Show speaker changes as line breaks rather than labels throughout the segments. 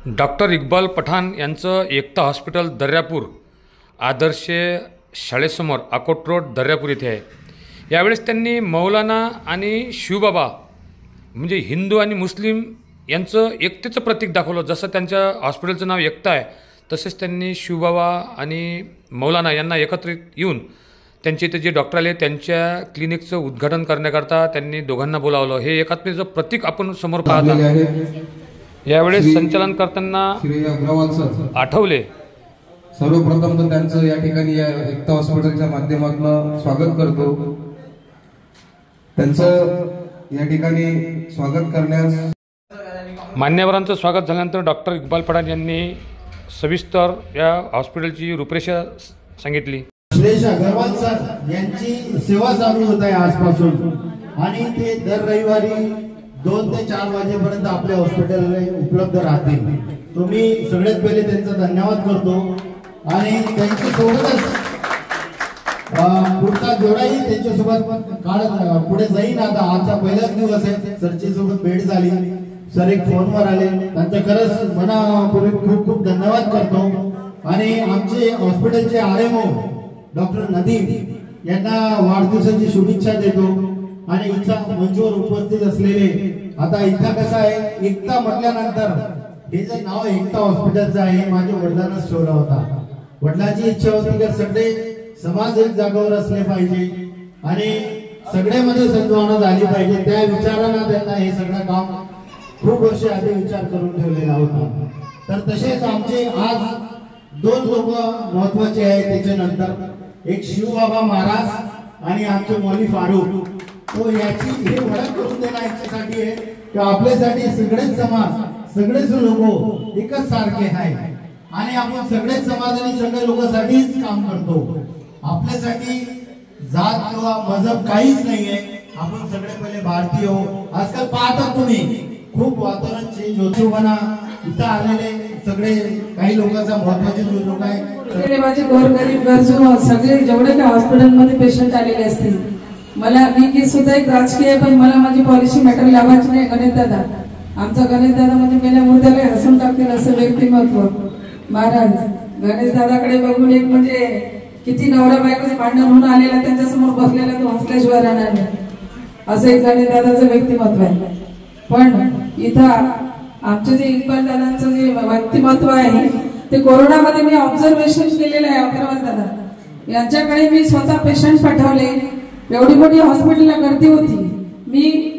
Doctor Iqbal Pathan यांचं एकता hospital Daryapur आदर्श शाळेसमोर Akot road Daryapur येथे आहे। यावेळेस त्यांनी मौलाना आणि शिवबाबा म्हणजे हिंदू आणि मुस्लिम यांचं एकतेचं प्रतीक दाखवलं। जसं त्यांच्या हॉस्पिटलचं नाव एकता आहे तसेच त्यांनी शिवबाबा आणि मौलाना यांना एकत्रित येऊन त्यांचे इथे जे डॉक्टर आले त्यांच्या क्लिनिकचं उद्घाटन करण्याकरता त्यांनी दोघांना बोलावलं। हे एकात्मतेचं प्रतीक आपण समोर पाहत आहोत। यावेळेस संचालन करताना आठवले
सर्वप्रथम तर त्यांचं या ठिकाणी या एकता हॉस्पिटलच्या माध्यमातून स्वागत करतो। त्यांचं या ठिकाणी स्वागत करण्यास
मान्यवरांचं स्वागत झाल्यानंतर डॉक्टर इक्बाल पठाण यांनी सविस्तर या हॉस्पिटलची रूपरेषा सांगितली।
सुरेश अग्रवाल सर यांची सेवा चालू होत आहे आजपासून आणि ते दर रविवारी 2 ते 4 वाजेपर्यंत आपल्या हॉस्पिटलला उपलब्ध राहतील। तुम्ही सगळ्यात पहिले त्यांचा धन्यवाद करतो आणि त्यांच्या सोबतच पुढचा जोडाही त्यांच्यासोबत काळ पुढे जाईल। आता आजचा पहिलाच दिवस आहे, सरची सोबत भेट झाली, सर एक फोनवर आले, त्यांचा खरंच मनापूर्वक खूप खूप धन्यवाद करतो। आणि आमचे हॉस्पिटलचे आरएमओ डॉक्टर नदीम यांना वाढदिवसाची शुभेच्छा देतो। आणि इथं मंचवर उपस्थित असलेले आता इथं कसं आहे, एकता म्हटल्यानंतर हे जे नाव एकता हॉस्पिटलचं आहे माझ्या वडिलांनाच ठेवला होता। वडिलांची इच्छा होती की सगळे समाज एक जागेवर असले पाहिजे आणि सगळ्यामध्ये सद्भावना झाली पाहिजे। त्या विचारानं त्यांना हे सगळं काम खूप वर्ष आधी विचार करून ठेवलेला होता। तर तसेच आमचे आज 2 लोक महत्वाचे आहेत त्याच्यानंतर, एक शिवबाबा महाराज आणि आमचे मौलवी फारूक। तो याची हे ओळख करून देणं याच्यासाठी आहे की आपल्यासाठी सगळेच समाज सगळेच लोक एकच सारखे आहेत आणि आपण सगळेच समाज आणि सगळ्या लोकांसाठीच काम करतो। आपल्यासाठी जात किंवा मजहब काहीच नाहीये, आपण सगळे पहिले भारतीय हो। आजकाल पाहता तुम्ही खूप वातावरण चेंज होतो म्हणा, इथं आलेले सगळे काही लोकांचा महत्वाचे लोक आहे,
माझे गोरगरीब गरजू सगळे जेवढे काही हॉस्पिटलमध्ये पेशंट आलेले असतील, मला मी सुद्धा एक राजकीय आहे पण मला माझी पॉलिसी मॅटर लावायची नाही। गणेश दादा आमचा गणेश दादा म्हणजे मेल्या मुर्द्याला हसून टाकतील असं व्यक्तिमत्व महाराज। गणेश दादाकडे बघून एक म्हणजे किती नवरा बायकोचे भांडण होऊन आलेला त्यांच्यासमोर बसलेला तो हसल्याशिवाय राहणार नाही असं एक गणेश दादाचं व्यक्तिमत्व आहे। पण इथं आमचे जे इक्बाल दादांचं जे व्यक्तिमत्व आहे ते कोरोनामध्ये मी ऑब्झर्वेशन केलेलं आहे। अग्रवाल दादा यांच्याकडे मी स्वतः पेशंट पाठवले, एवढी मोठी हॉस्पिटलला गर्दी होती, मी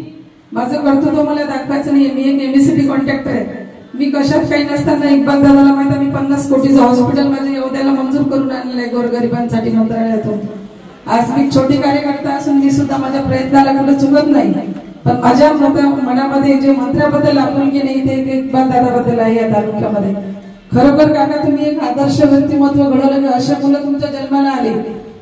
माझं कर्तृत्व मला दाखवायचं नाही, मी एक एमएससीबी कॉन्ट्रॅक्टर आहे, मी कशात काही नसताना इक्बाल दादाला माहिती मी 50 कोटीचं हॉस्पिटल माझ्या एवढ्याला मंजूर करून आणलेलं आहे गोरगरिबांसाठी मंत्रालयातून। आज मी छोटी कार्यकर्ता असून मी सुद्धा माझ्या प्रयत्नाला कुठे चुकत नाही, पण माझ्या मनामध्ये जे मंत्र्याबद्दल आपुलकी नाही ते इक्बाल दादाबद्दल आहे या तालुक्यामध्ये। खरोखर काका तुम्ही एक आदर्श व्यक्तिमत्व घडवलं, अशा मुलं तुमच्या जन्माला आले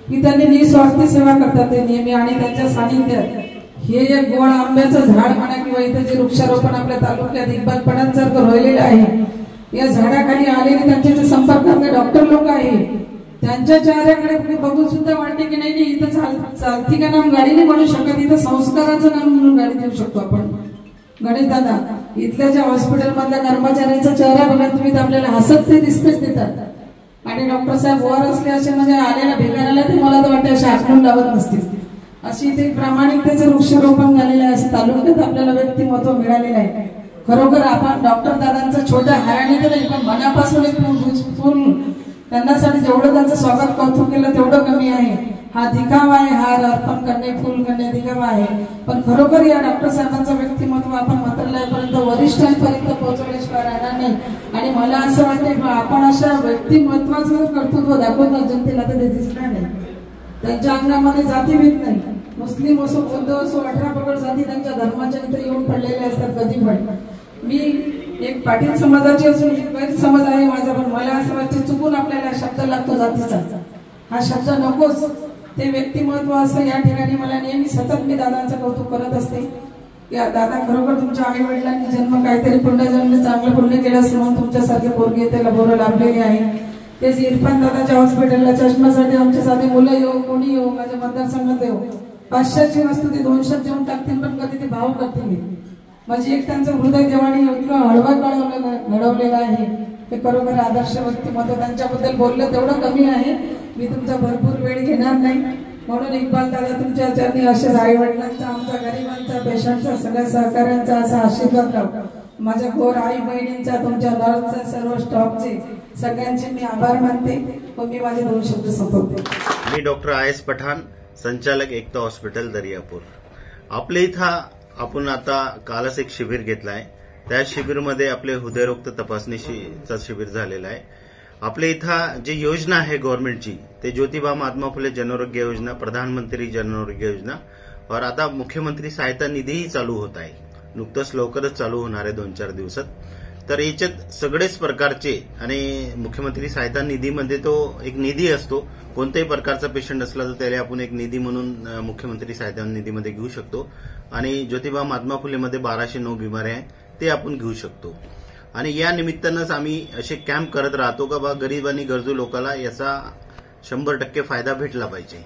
की त्यांनी निस्वार्थी सेवा करतात ते नेहमी आणि त्यांच्या सानिध्यात हे एक गोड आंब्याचं झाड म्हणा किंवा इथं जे वृक्षारोपण आपल्या तालुक्यात इक्बाल पठाणसारखं राहिलेलं आहे, या झाडाखाली आलेले त्यांच्या संपर्कातले डॉक्टर लोक आहे त्यांच्या चेहऱ्याकडे बघून सुद्धा वाटते की नाही इथं चालती का नाम गाडी नाही म्हणू शकत, इथं संस्काराचं नाम म्हणून गाडी देऊ शकतो आपण। गणेश दादा इथल्या ज्या हॉस्पिटल मधल्या कर्मचाऱ्यांचा चेहरा बघा तुम्ही तर आपल्याला हसत ते रिस्पेक्ट देतात आणि डॉक्टर साहेब वर असले असे म्हणजे आलेल्या भिकाऱ्याला ते मला तर वाटतं असे आखून लावत नसतील, अशी ते प्रामाणिकतेचं वृक्षारोपण झालेलं आहे। तालुक्यात आपल्याला व्यक्तिमत्व मिळालेलं आहे। खरोखर आपण डॉक्टर दादांचं छोट्या हाराने तर नाही पण मनापासून एक फुल त्यांच्यासाठी जेवढं त्यांचं स्वागत कौतुक केलं तेवढं कमी आहे। हा दिखावा आहे, हार अर्पण करणे फुल करणे दिखावा आहे, पण खरोखर या डॉक्टर साहेबांचं व्यक्तिमत्व आपण मंत्रालयापर्यंत वरिष्ठांपर्यंत पोहोचवल्याशिवाय राहणार नाही। आणि मला असं वाटतं आपण अशा व्यक्तिमत्वाचं कर्तृत्व दाखवतो जनतेला तर ते दिसणार नाही। त्यांच्या अंगामध्ये जातीभेद नाही, मुस्लिम असो बौद्ध असो 18 पगड जाती त्यांच्या धर्माच्या इथे येऊन पडलेले असतात कधी पण। मी एक पाटील समाजाची असून गैरसमज आहे माझा, पण मला असं वाटतं चुकून आपल्याला शब्द लागतो जातीचा, हा शब्द नकोच। ते व्यक्तिमत्व असं या ठिकाणी मला नेहमी सतत मी दादांचं कौतुक करत असते की दादा खरोखर तुमच्या आई वडिलांनी जन्म काहीतरी पुण्यजन्म चांगलं पुण्य केलं असं म्हणून तुमच्यासारखे पोरगे त्याला बोरं लाभलेले आहे। तेच इरफान दादाच्या हॉस्पिटलला चष्म्यासाठी आमच्या साधे मुलं येऊ कोणी येऊ माझ्या मतदारसंघात येऊ 500ची वस्तू ते 200 देऊन टाकतील पण कधी ते भाव करतील म्हणजे एक त्यांचं हृदय देवाने इतकं हळवा घडवलेलं आहे ते खरोखर आदर्श व्यक्तिमत्व. त्यांच्याबद्दल बोललं तेवढं कमी आहे. मी तुमचा भरपूर वेळ घेणार नाही. म्हणून इक्बाल दादा तुमच्या चरणी असेच आई वडिलांचा, आमच्या गरिबांचा, पेशंटचा, सगळ्या सहकाऱ्यांचा असा आशीर्वाद राहू. माझ्या गोर आई बहिणींचा, तुमच्या नर्सचा, सर्व स्टॉफचे सगळ्यांचे मी आभार मानते व मी माझे 2 शब्द संपवते.
मी डॉक्टर आयएस पठाण, संचालक एकता हॉस्पिटल दर्यापूर. आपल्या इथं आपण आता कालच एक शिबिर घेतलाय. त्या शिबिरमध्ये आपले हृदयरोग तपासणीचा शिबिर झालेला आहे. आपल्या इथं जी योजना आहे गव्हर्नमेंटची ते ज्योतिबा महात्मा फुले जनआरोग्य योजना, प्रधानमंत्री जनआरोग्य योजना और आता मुख्यमंत्री सहायता निधीही चालू होत आहे. नुकतंच लवकरच चालू होणार आहे 2-4 दिवसात. तर याच्यात सगळेच प्रकारचे आणि मुख्यमंत्री सहायता निधीमध्ये तो एक निधी असतो. कोणत्याही प्रकारचा पेशंट असला तर त्याला आपण एक निधी म्हणून मुख्यमंत्री सहायता निधीमध्ये घेऊ शकतो. आणि ज्योतिबा महात्मा फुलेमध्ये 1209 बिमाऱ्या आहेत ते आपण घेऊ शकतो. आणि या निमित्तानंच आम्ही असे कॅम्प करत राहतो का बा गरीब आणि गरजू लोकांना याचा 100% फायदा भेटला पाहिजे.